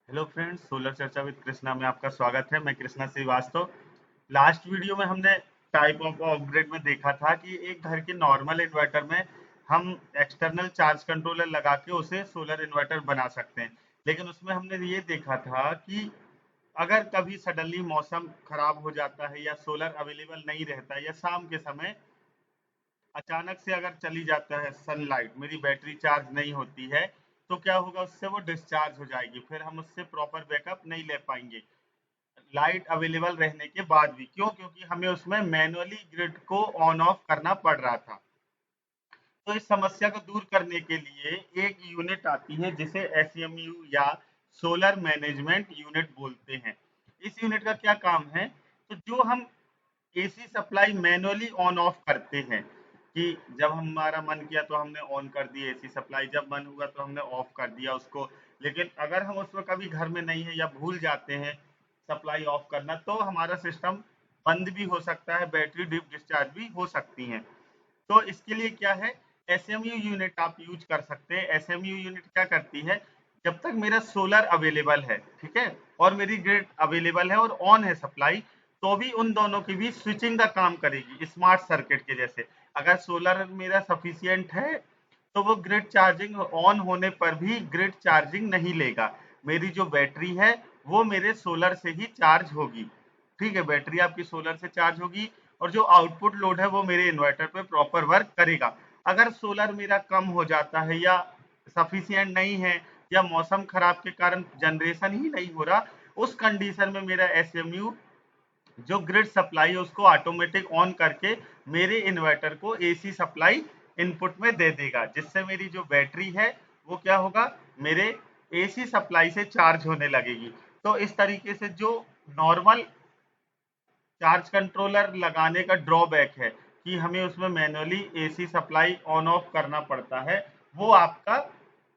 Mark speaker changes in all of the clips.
Speaker 1: Hello friends, solar चर्चा with Krishna में आपका स्वागत है। मैं कृष्णा श्रीवास्तव। लास्ट वीडियो में हमने टाइप ऑफ अपग्रेड में देखा था कि एक घर के नॉर्मल इन्वर्टर में हम एक्सटर्नल चार्ज कंट्रोलर लगा के उसे सोलर इन्वर्टर बना सकते हैं। लेकिन उसमें हमने ये देखा था कि अगर कभी सडनली मौसम खराब हो जाता है या सोलर अवेलेबल नहीं रहता है या शाम के समय अचानक से अगर चली जाता है सनलाइट, मेरी बैटरी चार्ज नहीं होती है, तो क्या होगा, उससे वो डिस्चार्ज हो जाएगी। फिर हम उससे प्रॉपर बैकअप नहीं ले पाएंगे लाइट अवेलेबल रहने के बाद भी। क्यों? क्योंकि हमें उसमें मैनुअली ग्रिड को ऑन ऑफ करना पड़ रहा था। तो इस समस्या को दूर करने के लिए एक यूनिट आती है जिसे एसएमयू या सोलर मैनेजमेंट यूनिट बोलते हैं। इस यूनिट का क्या काम है? तो जो हम AC supply manually on off करते हैं कि जब हमारा मन किया तो हमने ऑन कर दी एसी सप्लाई, जब मन हुआ तो हमने ऑफ कर दिया उसको। लेकिन अगर हम उसमें कभी घर में नहीं है या भूल जाते हैं सप्लाई ऑफ करना, तो हमारा सिस्टम बंद भी हो सकता है, बैटरी डिप डिस्चार्ज भी हो सकती है। तो इसके लिए क्या है, एसएमयू यूनिट आप यूज कर सकते हैं। एसएमयू यूनिट क्या करती है, जब तक मेरा सोलर अवेलेबल है, ठीक है, और मेरी ग्रिड अवेलेबल है और ऑन है सप्लाई, तो भी उन दोनों की भी स्विचिंग का काम करेगी स्मार्ट सर्किट के जैसे। अगर सोलर मेरा सफिशियंट है तो वो ग्रिड चार्जिंग ऑन होने पर भी ग्रिड चार्जिंग नहीं लेगा। मेरी जो बैटरी है वो मेरे सोलर से ही चार्ज होगी। ठीक है, बैटरी आपकी सोलर से चार्ज होगी और जो आउटपुट लोड है वो मेरे इन्वर्टर पे प्रॉपर वर्क करेगा। अगर सोलर मेरा कम हो जाता है या सफिशियंट नहीं है या मौसम खराब के कारण जनरेशन ही नहीं हो रहा, उस कंडीशन में मेरा एसएमयू जो ग्रिड सप्लाई है उसको ऑटोमेटिक ऑन करके मेरे इन्वर्टर को एसी सप्लाई इनपुट में दे देगा, जिससे मेरी जो बैटरी है वो क्या होगा, मेरे एसी सप्लाई से चार्ज होने लगेगी। तो इस तरीके से जो नॉर्मल चार्ज कंट्रोलर लगाने का ड्रॉबैक है कि हमें उसमें manually AC supply on off करना पड़ता है, वो आपका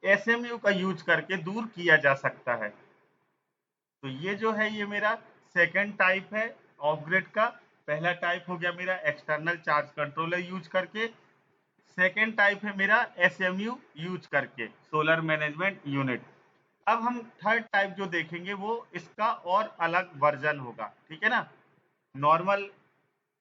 Speaker 1: एसएमयू का यूज करके दूर किया जा सकता है। तो ये जो है ये मेरा सेकंड टाइप है ऑफ ग्रिड का। पहला टाइप हो गया मेरा एक्सटर्नल चार्ज कंट्रोलर यूज करके। सेकंड टाइप है मेरा एसएमयू यूज करके, सोलर मैनेजमेंट यूनिट। अब हम थर्ड टाइप जो देखेंगे वो इसका और अलग वर्जन होगा, ठीक है ना। नॉर्मल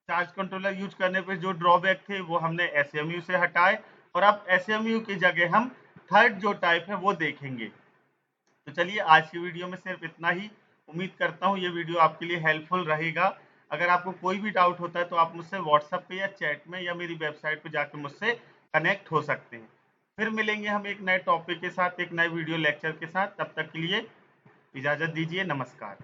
Speaker 1: चार्ज कंट्रोलर यूज करने पे जो ड्रॉबैक थे वो हमने एसएमयू से हटाए, और अब एसएमयू की जगह हम थर्ड जो टाइप है वो देखेंगे। तो चलिए, आज की वीडियो में सिर्फ इतना ही। उम्मीद करता हूँ ये वीडियो आपके लिए हेल्पफुल रहेगा। अगर आपको कोई भी डाउट होता है तो आप मुझसे व्हाट्सएप पे या चैट में या मेरी वेबसाइट पे जाकर मुझसे कनेक्ट हो सकते हैं। फिर मिलेंगे हम एक नए टॉपिक के साथ, एक नए वीडियो लेक्चर के साथ। तब तक के लिए इजाजत दीजिए। नमस्कार।